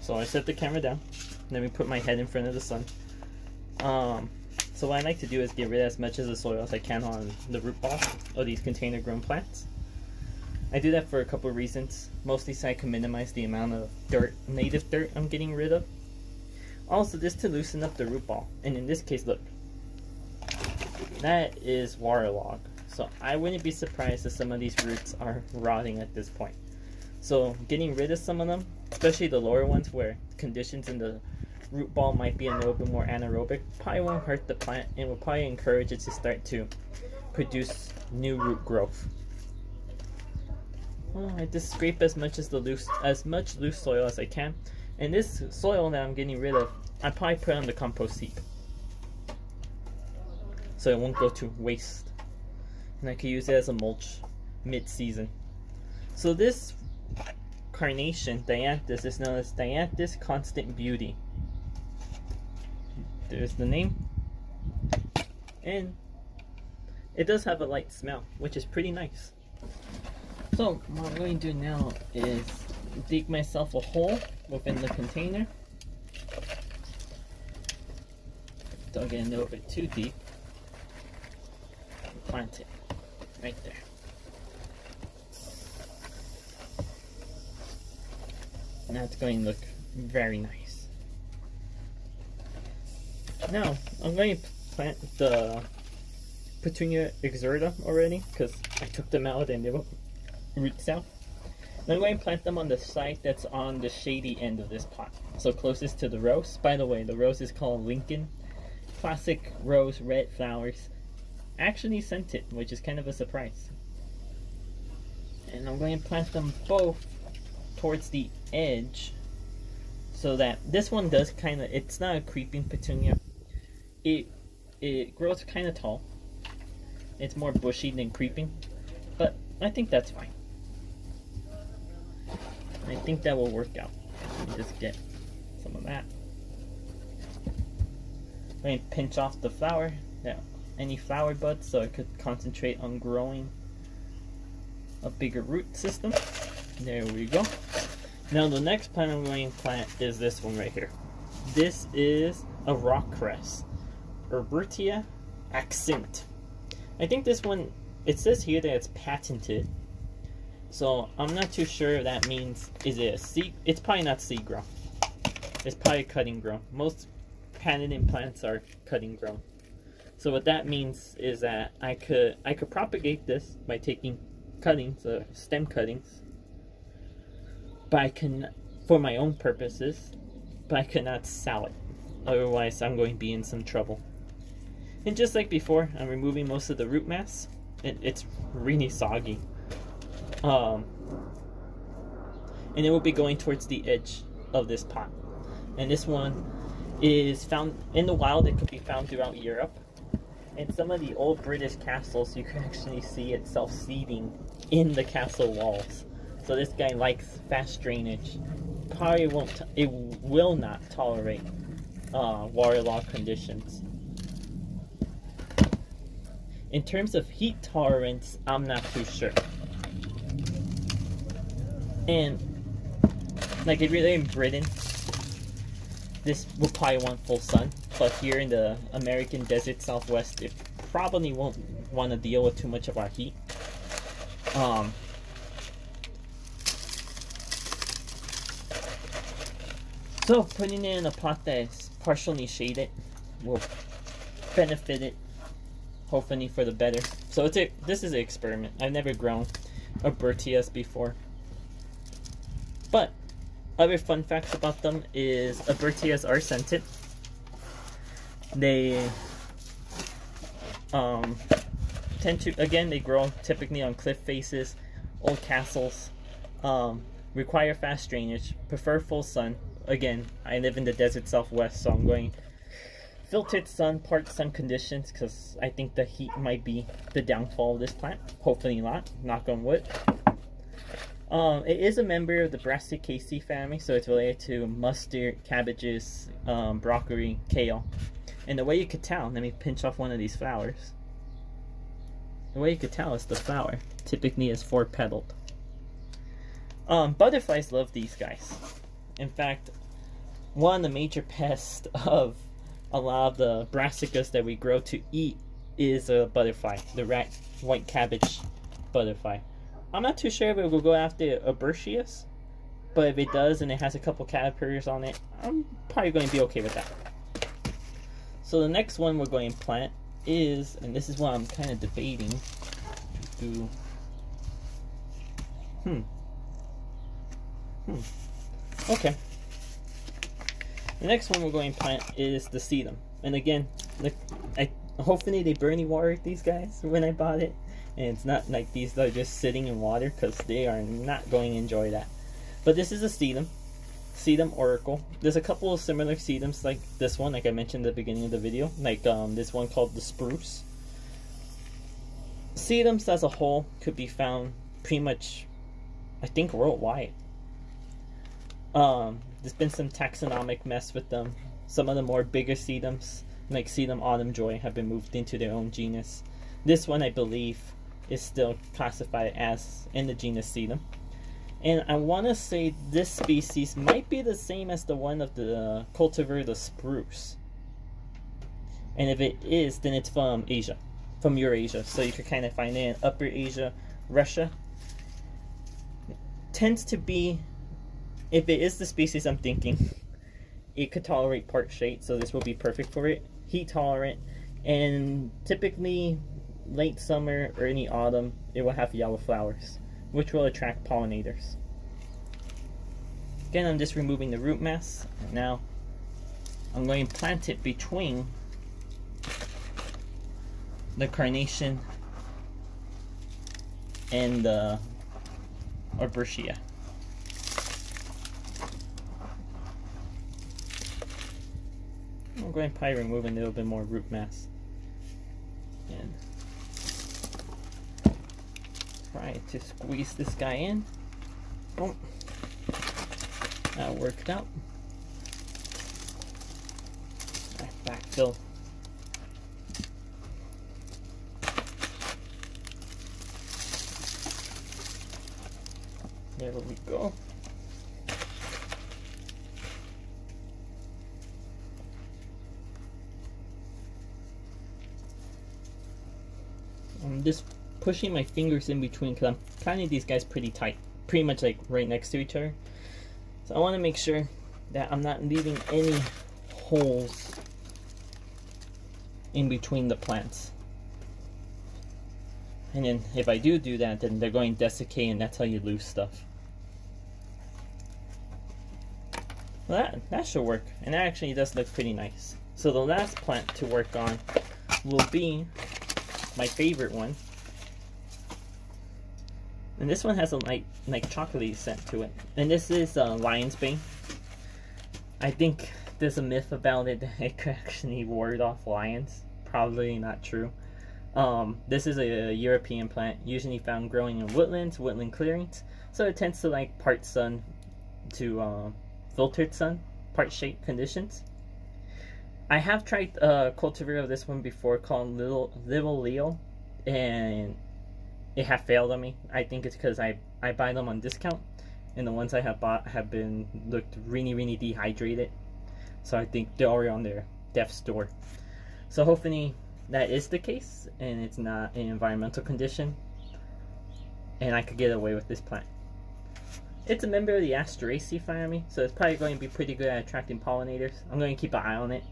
So I set the camera down. Let me put my head in front of the sun. So what I like to do is get rid of as much of the soil as I can on the root ball of these container grown plants. I do that for a couple of reasons. Mostly so I can minimize the amount of dirt, native dirt I'm getting rid of. Also just to loosen up the root ball. And in this case, look. That is waterlogged. So I wouldn't be surprised if some of these roots are rotting at this point. So getting rid of some of them, especially the lower ones where conditions in the root ball might be a little bit more anaerobic, probably won't hurt the plant and will probably encourage it to start to produce new root growth. Well, I just scrape as much loose soil as I can, and this soil that I'm getting rid of, I probably put on the compost heap so it won't go to waste, and I can use it as a mulch mid-season. So this carnation, Dianthus, is known as Dianthus Constant Beauty. There's the name, and it does have a light smell, which is pretty nice. So what I'm going to do now is dig myself a hole within the container. Don't get a little bit too deep. Plant it right there. And that's going to look very nice. Now I'm going to plant the Petunia exurta already because I took them out and they were roots out. And I'm going to plant them on the site that's on the shady end of this pot, so closest to the rose. By the way, the rose is called Lincoln. Classic rose, red flowers. Actually scented, which is kind of a surprise. And I'm going to plant them both towards the edge so that this one does kind of, it's not a creeping petunia. It grows kind of tall. It's more bushy than creeping, but I think that's fine. I think that will work out. Let me just get some of that. I'm going to pinch off the flower, any flower buds, so I could concentrate on growing a bigger root system. There we go. Now the next plant I'm going to plant is this one right here. This is a rock cress, Herbertia accent. I think this one, it says here that it's patented, so I'm not too sure if that means, is it a seed? It's probably not seed grown. It's probably cutting grown. Most patented plants are cutting grown. So what that means is that I could propagate this by taking cuttings, stem cuttings, but I can, for my own purposes, but I cannot sell it. Otherwise I'm going to be in some trouble. And just like before, I'm removing most of the root mass. It's really soggy. And it will be going towards the edge of this pot. And this one is found in the wild. It could be found throughout Europe. And some of the old British castles, you can actually see it self-seeding in the castle walls. So this guy likes fast drainage. Probably will not tolerate waterlogged conditions. In terms of heat tolerance, I'm not too sure. And like if you're in Britain, this will probably want full sun. But here in the American desert Southwest, it probably won't want to deal with too much of our heat. So putting it in a pot that is partially shaded will benefit it, hopefully for the better. So this is an experiment. I've never grown Herbertias before. But other fun facts about them is Herbertias are scented. They tend to, again, they grow typically on cliff faces, old castles, require fast drainage, prefer full sun. Again, I live in the desert Southwest, so I'm going filtered sun, part sun conditions, because I think the heat might be the downfall of this plant. Hopefully not, knock on wood. It is a member of the Brassicaceae family, so it's related to mustard, cabbages, broccoli, kale. And the way you could tell, let me pinch off one of these flowers. The way you could tell is the flower typically is 4-petaled. Butterflies love these guys. In fact, one of the major pests of a lot of the brassicas that we grow to eat is a butterfly, the white cabbage butterfly. I'm not too sure if it will go after a Bertius, but if it does and it has a couple caterpillars on it, I'm probably going to be okay with that. So the next one we're going to plant is, and this is what I'm kind of debating to do. Okay. The next one we're going to plant is the sedum. And again, hopefully they barely watered these guys when I bought it. And it's not like these are just sitting in water, because they are not going to enjoy that. But this is a sedum. Sedum Oracle. There's a couple of similar sedums like this one, like I mentioned at the beginning of the video. Like this one called the Spruce. Sedums as a whole could be found pretty much, I think, worldwide. There's been some taxonomic mess with them. Some of the more bigger sedums, like Sedum Autumn Joy, have been moved into their own genus. This one, I believe, is still classified as in the genus Sedum. And I want to say this species might be the same as the one of the cultivar, the Spruce. And if it is, then it's from Asia, from Eurasia. So you could kind of find it in Upper Asia, Russia. It tends to be, if it is the species I'm thinking, it could tolerate part shade, so this will be perfect for it. Heat tolerant, and typically late summer, early autumn, it will have yellow flowers, which will attract pollinators. Again, I'm just removing the root mass, and now I'm going to plant it between the carnation and the arbutia. I'm going to probably remove a little bit more root mass and try to squeeze this guy in. Boom. That worked out. Backfill. There we go. I'm just pushing my fingers in between because I'm planting these guys pretty tight, pretty much like right next to each other. So I want to make sure that I'm not leaving any holes in between the plants. And then if I do that, then they're going to desiccate, and that's how you lose stuff. Well, that should work, and that actually does look pretty nice. So the last plant to work on will be my favorite one, and this one has a like chocolatey scent to it, and this is lion's bane. I think there's a myth about it that it could actually ward off lions. Probably not true. This is a European plant, usually found growing in woodlands, woodland clearings, so it tends to like part sun to filtered sun, part shade conditions. I have tried a cultivar of this one before called Little Leo, and it have failed on me. I think it's because I buy them on discount, and the ones I have bought have been looked really dehydrated. So I think they're already on their death's door. So hopefully that is the case, and it's not an environmental condition, and I could get away with this plant. It's a member of the Asteraceae family, so it's probably going to be pretty good at attracting pollinators. I'm going to keep an eye on it,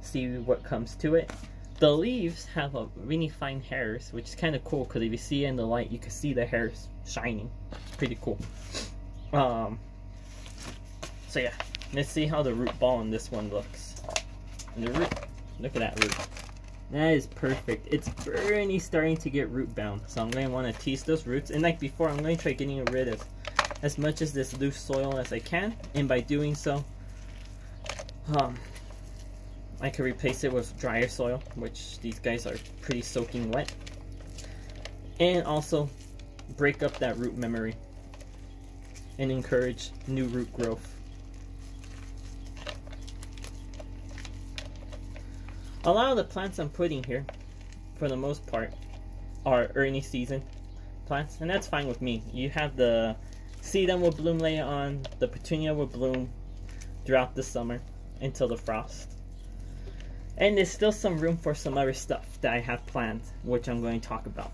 see what comes to it. The leaves have a really fine hairs, which is kind of cool because if you see it in the light, you can see the hairs shining. Pretty cool. So yeah, let's see how the root ball in this one looks. And the root, look at that root. That is perfect. It's barely starting to get root bound, so I'm going to want to tease those roots. And like before, I'm going to try getting rid of as much of this loose soil as I can, and by doing so, I can replace it with drier soil, which these guys are pretty soaking wet, and also break up that root memory and encourage new root growth. A lot of the plants I'm putting here, for the most part, are early season plants, and that's fine with me. You have the sedum will bloom later on, the petunia will bloom throughout the summer until the frost. And there's still some room for some other stuff that I have planned, which I'm going to talk about.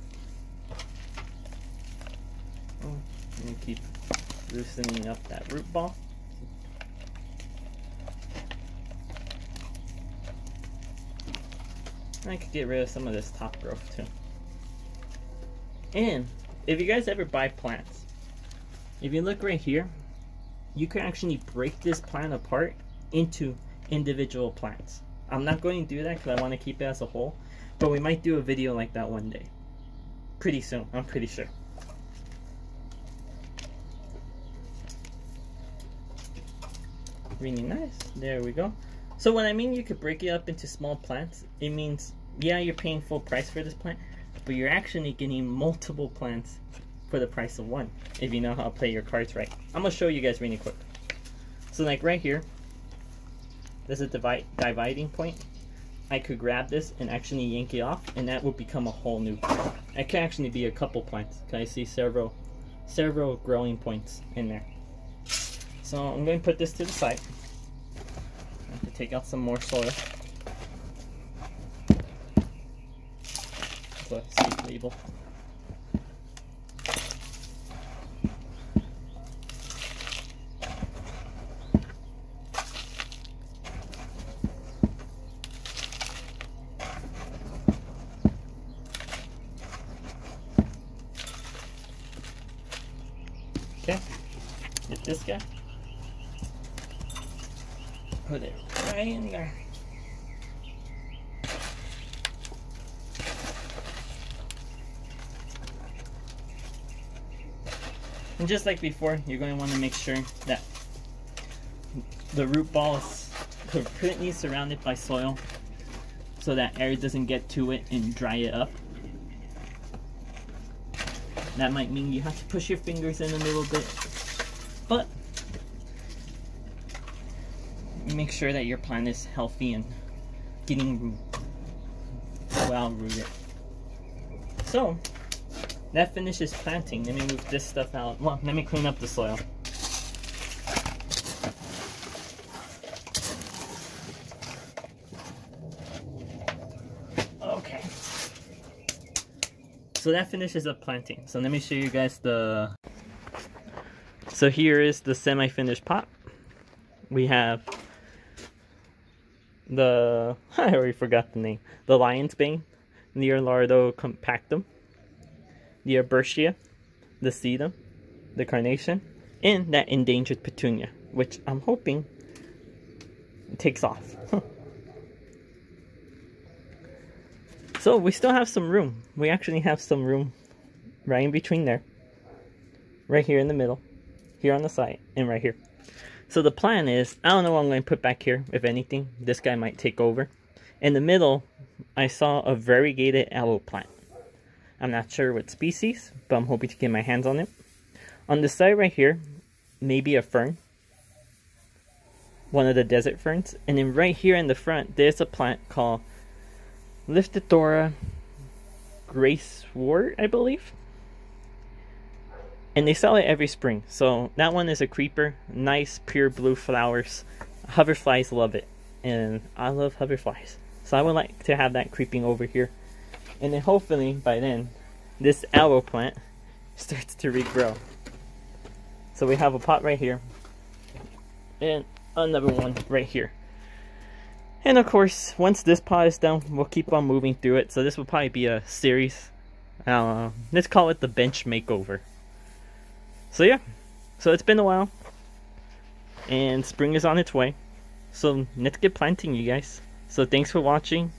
Oh, let me keep loosening up that root ball. I could get rid of some of this top growth too. And if you guys ever buy plants, if you look right here, you can actually break this plant apart into individual plants. I'm not going to do that because I want to keep it as a whole, but we might do a video like that one day. Pretty soon, I'm pretty sure. Really nice. There we go. So when I mean you could break it up into small plants, it means, yeah, you're paying full price for this plant, but you're actually getting multiple plants for the price of one, if you know how to play your cards right. I'm gonna show you guys really quick. So like right here, there's a dividing point. I could grab this and actually yank it off, and that would become a whole new plant. It could actually be a couple plants. I see several growing points in there. So I'm going to put this to the side. I have to take out some more soil. The seed label. Okay, get this guy. Put it right in there. And just like before, you're going to want to make sure that the root ball is completely surrounded by soil so that air doesn't get to it and dry it up. That might mean you have to push your fingers in a little bit, but make sure that your plant is healthy and getting well rooted. So that finishes planting. Let me move this stuff out. Well, let me clean up the soil. Okay. So that finishes up planting. So let me show you guys the... So here is the semi-finished pot. We have the... I already forgot the name. The lion's bane, the Lardo compactum, the Arbertia, the sedum, the carnation, and that endangered petunia, which I'm hoping takes off. So we still have some room. We actually have some room right in between there. Right here in the middle. Here on the side. And right here. So the plan is, I don't know what I'm going to put back here. If anything, this guy might take over. In the middle, I saw a variegated aloe plant. I'm not sure what species, but I'm hoping to get my hands on it. On the side right here, maybe a fern. One of the desert ferns. And then right here in the front, there's a plant called Liftodora gracewort, I believe. And they sell it every spring. So that one is a creeper. Nice, pure blue flowers. Hoverflies love it. And I love hoverflies. So I would like to have that creeping over here. And then hopefully by then, this aloe plant starts to regrow. So we have a pot right here. And another one right here. And of course, once this pot is done, we'll keep on moving through it. So this will probably be a series. Let's call it the bench makeover. So yeah, so it's been a while. And spring is on its way. So let's get planting, you guys. So thanks for watching.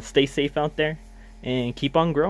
Stay safe out there. And keep on growing.